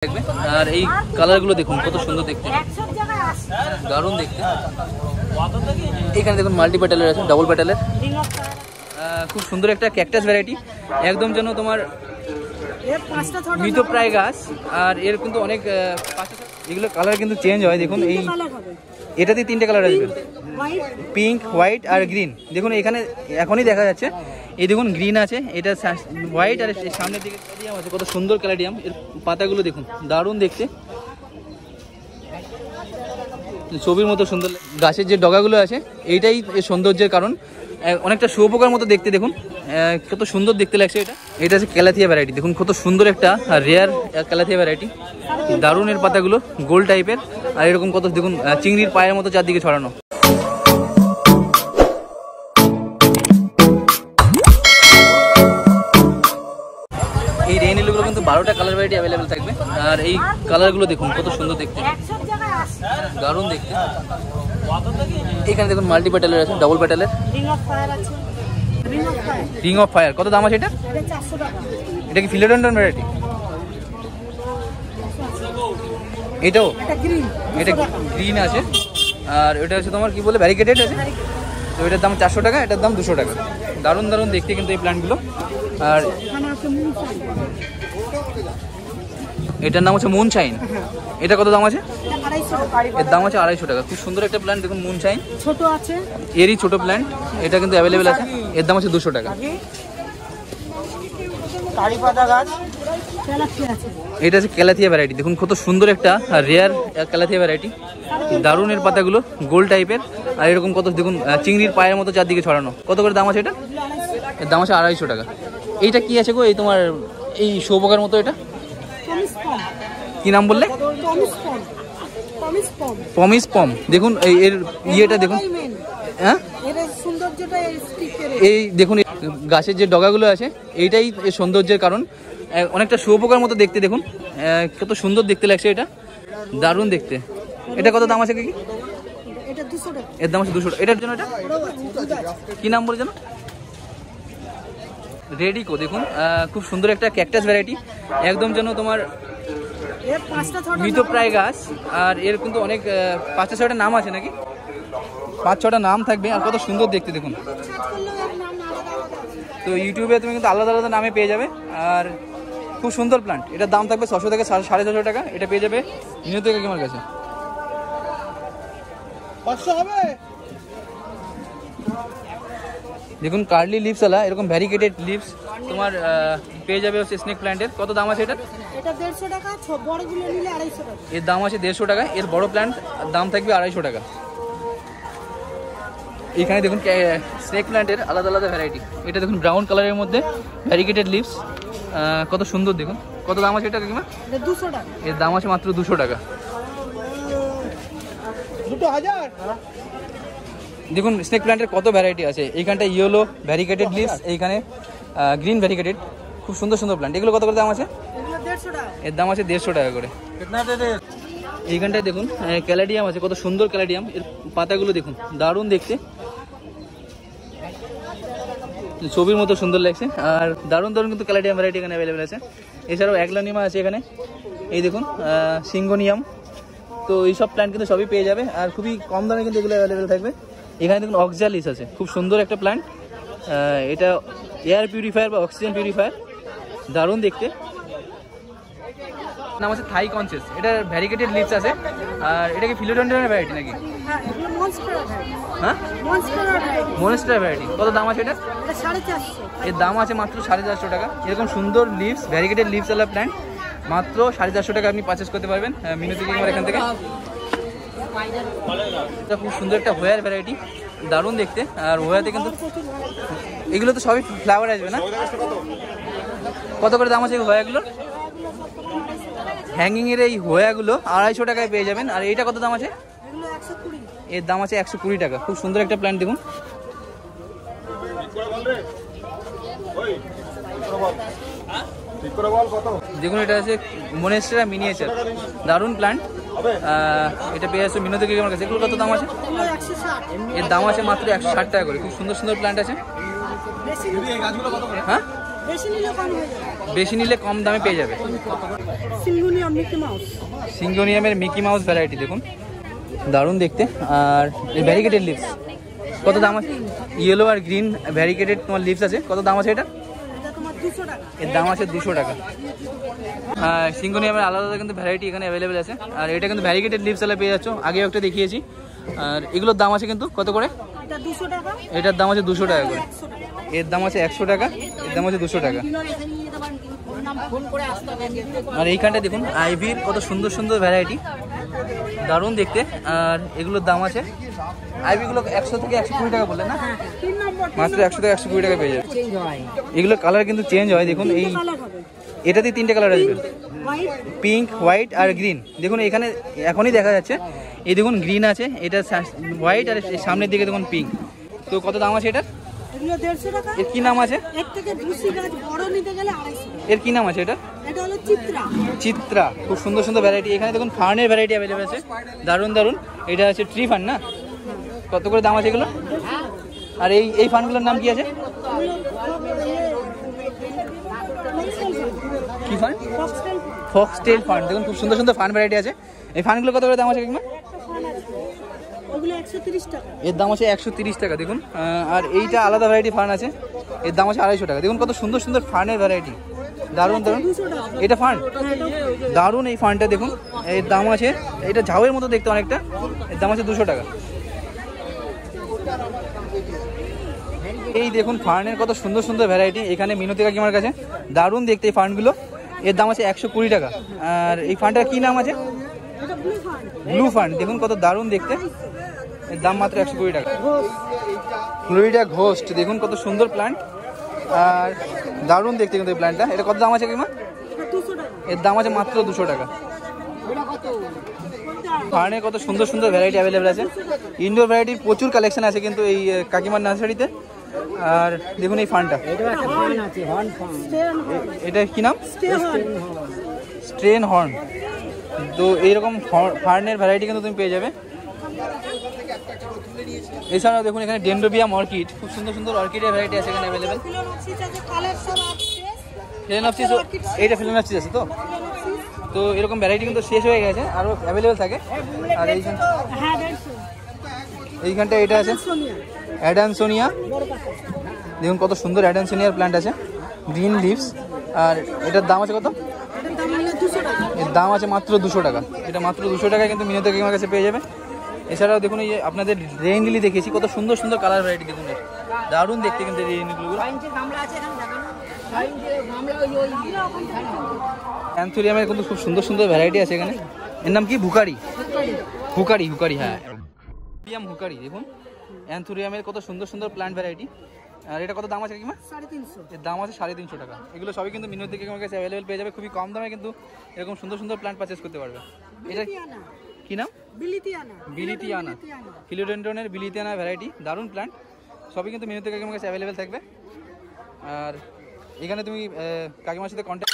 দেখবে। আর এই কালারগুলো দেখুন কত সুন্দর দেখতে, দারুণ দেখতে। এখানে দেখুন মাল্টি প্যাটেলের আছে, ডাবল প্যাটেলের, খুব সুন্দর একটা ক্যাকটাস ভ্যারাইটি, একদম যেন তোমার মৃতপ্রায় গাছ। আর এর কিন্তু অনেক এগুলো কালার কিন্তু চেঞ্জ হয়। দেখুন এই এটাতে তিনটে কালার আসবে, পিঙ্ক, হোয়াইট আর গ্রিন। দেখুন এখানে এখনই দেখা যাচ্ছে, এই দেখুন গ্রিন আছে, এটা হোয়াইট, আর সামনের দিকে ক্যালাডিয়াম আছে, কত সুন্দর ক্যালাডিয়াম। এর পাতাগুলো দেখুন দারুণ দেখতে, ছবির মতো সুন্দর। গাছের যে ডগাগুলো আছে এইটাই এর সৌন্দর্যের কারণ, অনেকটা শুয়োপোকার মতো দেখতে। দেখুন কত সুন্দর দেখতে লাগছে। এটা হচ্ছে ক্যালাথিয়া ভ্যারাইটি, দেখুন কত সুন্দর একটা রেয়ার ক্যালাথিয়া ভ্যারাইটি, দারুণ। এর পাতাগুলো গোল টাইপের, আর এরকম কত দেখুন চিংড়ির পায়ের মতো চারদিকে ছড়ানো। এই রেইন লিলিগুলো কিন্তু 12টা কালার ভ্যারাইটি অ্যাভেলেবেল থাকবে। আর এই কালারগুলো দেখুন কত সুন্দর দেখতে, দারুণ দেখতে। এখানে দেখুন মাল্টি প্যাটেলের আছে, ডাবল প্যাটেলের, রিং অফ ফায়ার। কত দাম আছে এটা? এটা কি ফিলোডেন্ড্রন ভ্যারাইটি? এটাও এটা গ্রিন আছে, আর এটা হচ্ছে তোমার কি বলে ব্যারিকেটেড আছে। তো এটার দাম 400 টাকা, এটার দাম 200 টাকা। দারুণ দারুণ দেখতে কিন্তু এই প্ল্যান্টগুলো। আর এটার নাম হচ্ছে মুনশাইন। এটা কত দাম আছে? এর দাম আছে 250 টাকা। খুব সুন্দর একটা প্ল্যান্ট, দেখুন মুনশাইন, ছোট আছে, এরই ছোট প্ল্যান্ট। এটা কিন্তু অ্যাভেলেবেল আছে, এর দাম আছে 200 টাকা। এটা হচ্ছে ক্যালাথিয়া ভ্যারাইটি, দেখুন কত সুন্দর একটা রেয়ার ক্যালাথিয়া ভ্যারাইটি, দারুণ। এর পাতাগুলো গোল টাইপের, আর এরকম কত দেখুন চিংড়ির পায়ের মতো চারদিকে ছড়ানো। কত করে দাম আছে এটা? এর দাম আছে 250 টাকা। এইটা কি আছে গো, এই তোমার এই শুয়োপোকার মতো, এটা কি নাম বললে? পমিস পম। দেখুন এর ইয়েটা দেখুন, হ্যাঁ এই দেখুন গাছের যে ডগাগুলো আছে এইটাই এর সৌন্দর্যের কারণ, অনেকটা শুয়োপোকার মতো দেখতে। দেখুন কত সুন্দর দেখতে লাগছে, এটা দারুণ দেখতে। এটা কত দাম আছে কি? এর দাম আছে 200 টাকা। এটার জন্য এটা কি নাম বলে জানো? রেডিকো। দেখুন খুব সুন্দর একটা ক্যাকটাস ভ্যারাইটি, একদম যেন তোমার মৃতপ্রায় গাছ। আর এর কিন্তু অনেক 5-6টা নাম আছে নাকি, 5-6টা নাম থাকবে। আর কত সুন্দর দেখতে দেখুন। তো ইউটিউবে তুমি কিন্তু আলাদা আলাদা নামে পেয়ে যাবে। আর খুব সুন্দর প্ল্যান্ট, এটার দাম থাকবে 600 থেকে 650 টাকা। এটা পেয়ে যাবে নিহত কাকিমার কাছে। দেখুন কার্লি লিভস আলা, এরকম ভ্যারিকেটেড লিভস তোমার পেয়ে যাবে হচ্ছে স্নেক প্ল্যান্টের। কত দাম আছে এটা? এটা 150 টাকা, বড়গুলো নিলে 250 টাকা। এর দাম আছে 150 টাকা। এর বড় প্ল্যান্ট দাম থাকবে 250 টাকা। এখানে দেখুন স্নেক প্ল্যান্টের আলাদা আলাদা ভ্যারাইটি। এটা দেখুন ব্রাউন কালারের মধ্যে ভ্যারিকেটেড লিভস, কত সুন্দর দেখুন। কত দাম আছে এটা কাকিমা? 200 টাকা। এর দাম আছে মাত্র 200 টাকা। দেখুন স্নেক প্ল্যান্টের কত ভ্যারাইটি আছে। এইখানটা ইয়েলো ভ্যারিকেটেড লিভস, এইখানে গ্রিন ভ্যারিকেটেড, খুব সুন্দর সুন্দর প্ল্যান্ট। এগুলো কত করে দাম আছে? এর দাম আছে 150 টাকা করে। এইখানটায় দেখুন ক্যালাডিয়াম আছে, কত সুন্দর ক্যালাডিয়াম। এর পাতাগুলো দেখুন দারুণ দেখতে, ছবির মতো সুন্দর লাগছে। আর দারুণ দারুণ কিন্তু ক্যালাডিয়াম ভ্যারাইটি এখানে অ্যাভেলেবেল আছে। এছাড়াও অ্যাগলোনিমা আছে এখানে, এই দেখুন সিঙ্গোনিয়াম। তো এইসব প্ল্যান্ট কিন্তু সবই পেয়ে যাবে, আর খুবই কম দামে কিন্তু এগুলো অ্যাভেলেবেল থাকবে। এখানে দেখুন অক্সালিস আছে, খুব সুন্দর একটা প্ল্যান্ট। এটা এয়ার পিউরিফায়ার বা অক্সিজেন পিউরিফায়ার, দারুণ দেখতে। নাম আছে থাই কনসেস। এটা ভ্যারিকেটেড লিভস আছে। আর এটা কি ফিলোডেন্ড্রনের ভ্যারাইটি নাকি? হ্যাঁ মনস্টার ভ্যারাইটি। কত দাম আছে এটা? 450। এর দাম আছে মাত্র 450 টাকা। এরকম সুন্দর লিভস ভ্যারিকেটেড লিভস আলা প্ল্যান্ট মাত্র 450 টাকা আপনি পারচেস করতে পারবেন মিনতি কাকিমার এখান থেকে। এটা খুব সুন্দর একটা হোয়ার ভ্যারাইটি, দারুণ দেখতে। আর হোয়াতে কিন্তু এগুলো তো সবই ফ্লাওয়ার আসবে না? কত করে দাম আছে এই হোয়াগুলো? হ্যাঙ্গিং এর এই হোয়াগুলো 250 টাকায় পেয়ে যাবেন। আর এইটা কত দাম আছে? এর দাম আছে 120 টাকা। খুব সুন্দর একটা প্ল্যান্ট দেখুন। দেখুন এটা আছে মনেস্টেরা মিনিয়েচার, দারুণ প্ল্যান্ট। এটা পেয়ে যাচ্ছে মিনতি কাকিমার কাছে। এগুলো কত দাম আছে? এর দাম আছে মাত্র 160 টাকা করে। খুব সুন্দর সুন্দর প্ল্যান্ট আছে। হ্যাঁ বেশি নিলে কম দামে পেয়ে যাবে। সিঙ্গোনিয়ামের মিকি মাউস ভ্যারাইটি দেখুন, দারুণ দেখতে। আর এই ভ্যারিকেটেড লিভস কত দাম আছে? ইয়েলো আর গ্রিন ভ্যারিকেটেড তোমার লিভস আছে, কত দাম আছে এটা? এর দাম আছে 200 টাকা। সিঙ্গোনিয়ামের আলাদা কিন্তু ভ্যারাইটি এখানে অ্যাভেলেবেল আছে। আর এটা কিন্তু ভ্যারিকেটেড লিভস এলা পেয়ে যাচ্ছ, আগেও একটা দেখিয়েছি। আর এগুলোর দাম আছে কিন্তু কত করে? এটার দাম আছে 200 টাকা করে, এর দাম আছে 100 টাকা, এর দাম আছে 200 টাকা। আর এইখানটা দেখুন আইভির কত সুন্দর সুন্দর ভ্যারাইটি, দারুণ দেখতে। আর এগুলোর দাম আছে, আইভিগুলো 100 থেকে 120 টাকা বললেন না? মাত্র 100 থেকে 120 টাকা পেয়ে যাবে। এগুলো কালার কিন্তু চেঞ্জ হয়, দেখুন এই এটাতে 3টে কালার আসবে, পিঙ্ক, হোয়াইট আর গ্রিন। দেখুন এখানে এখনই দেখা যাচ্ছে, এই দেখুন গ্রিন আছে, এটা হোয়াইট, আর সামনের দিকে দেখুন পিঙ্ক। তো কত দাম আছে এটার? এর কি নাম আছে? এর কি নাম আছে এটা? চিত্রা। খুব সুন্দর সুন্দর ভ্যারাইটি এখানে দেখুন, ফার্নের ভ্যারাইটি অ্যাভেলেবেল আছে, দারুণ দারুণ। এটা আছে ট্রি ফার্ন না? কত করে দাম আছে এগুলো? আর এই ফার্নগুলোর নাম কি আছে? কি ফার্ন? Foxtail fern. দেখুন খুব সুন্দর সুন্দর ফার্ন ভ্যারাইটি আছে। এই ফার্নগুলো কত করে দাম আছে কাকিমা? এর দাম আছে 130 টাকা দেখুন। আর এইটা আলাদা ভ্যারাইটি ফার্ন আছে, এর দাম আছে 250 টাকা। দেখুন কত সুন্দর সুন্দর ফার্নের ভ্যারাইটি, দারুণ দারুণ। এটা ফার্ন দারুণ, এই ফার্নটা দেখুন, এর দাম আছে, এটা ঝাউয়ের মতো দেখতে অনেকটা, এর দাম আছে 200 টাকা। এই দেখুন ফার্নের কত সুন্দর সুন্দর ভ্যারাইটি এখানে মিনতি কাকিমার কাছে, দারুণ দেখতে এই ফার্নগুলো, এর দাম আছে 120 টাকা। আর এই ফার্নটার কি নাম আছে? Blue fern. দেখুন কত দারুণ দেখতে, এর দাম মাত্র 120 টাকা। ফ্লোরিডা ঘোস্ট দেখুন কত সুন্দর প্ল্যান্ট, আর দারুণ দেখতে কিন্তু এই প্ল্যান্টটা। এটা কত দাম আছে কাকিমা? এর দাম আছে মাত্র 200 টাকা। ফার্নের কত সুন্দর সুন্দর ভ্যারাইটি অ্যাভেলেবেল আছে, ইনডোর ভ্যারাইটির প্রচুর কালেকশন আছে কিন্তু এই কাকিমার নার্সারিতে। আর দেখুন এই ফার্নটা, এটা কি নাম? Strain horn. তো এইরকম ফার্নের ভ্যারাইটি কিন্তু তুমি পেয়ে যাবে। এছাড়াও দেখুন এখানে ডেন্ড্রোবিয়াম অর্কিড, খুব সুন্দর সুন্দর অর্কিডের ভ্যারাইটি আছে এখানে অ্যাভেলেবেল। ফিলেনপসিস, এইটা ফিলেনপসিস আছে তো? তো এরকম ভ্যারাইটি কিন্তু শেষ হয়ে গেছে, আরও অ্যাভেলেবেল থাকে। আর এইখানটা এটা আছে অ্যাডানসোনিয়া, দেখুন কত সুন্দর অ্যাডানসোনিয়ার প্ল্যান্ট আছে, গ্রিন লিভস। আর এটার দাম আছে কত? এর দাম আছে মাত্র 200 টাকা। এটা মাত্র 200 টাকায় কিন্তু মিনতি কাকিমার কাছে পেয়ে যাবে। এছাড়াও দেখুন এই যে আপনাদের রেইন লিলি দেখিয়েছি, কত সুন্দর সুন্দর কালার ভ্যারাইটি দেখুন, দারুণ দেখতে কিন্তু রেইন লিলিগুলো। অ্যান্থোরিয়ামের কিন্তু খুব সুন্দর সুন্দর ভ্যারাইটি আছে এখানে। এর নাম কি? হুকারি। হ্যাঁ, হুকারি। দেখুন অ্যান্থোরিয়ামের কত সুন্দর সুন্দর প্ল্যান্ট ভ্যারাইটি। আর এটা কত দাম আছে কাকিমা? 350। এর দাম আছে 350 টাকা। এগুলো সবই কিন্তু মিনতি কাকিমার কাছে অ্যাভেলেবেল পেয়ে যাবে, খুবই কম দামে কিন্তু এরকম সুন্দর সুন্দর প্ল্যান্ট পারচেস করতে পারবে। এটা কি নাম? বিলিতিয়ানা। ফিলোডেন্ড্রনের বিলিতিয়ানা ভ্যারাইটি, দারুণ প্ল্যান্ট, সবই কিন্তু মিনতি কাকিমার কাছে অ্যাভেলেবেল থাকবে। আর এখানে তুমি কাকিমার সাথে কন্ট্যাক্ট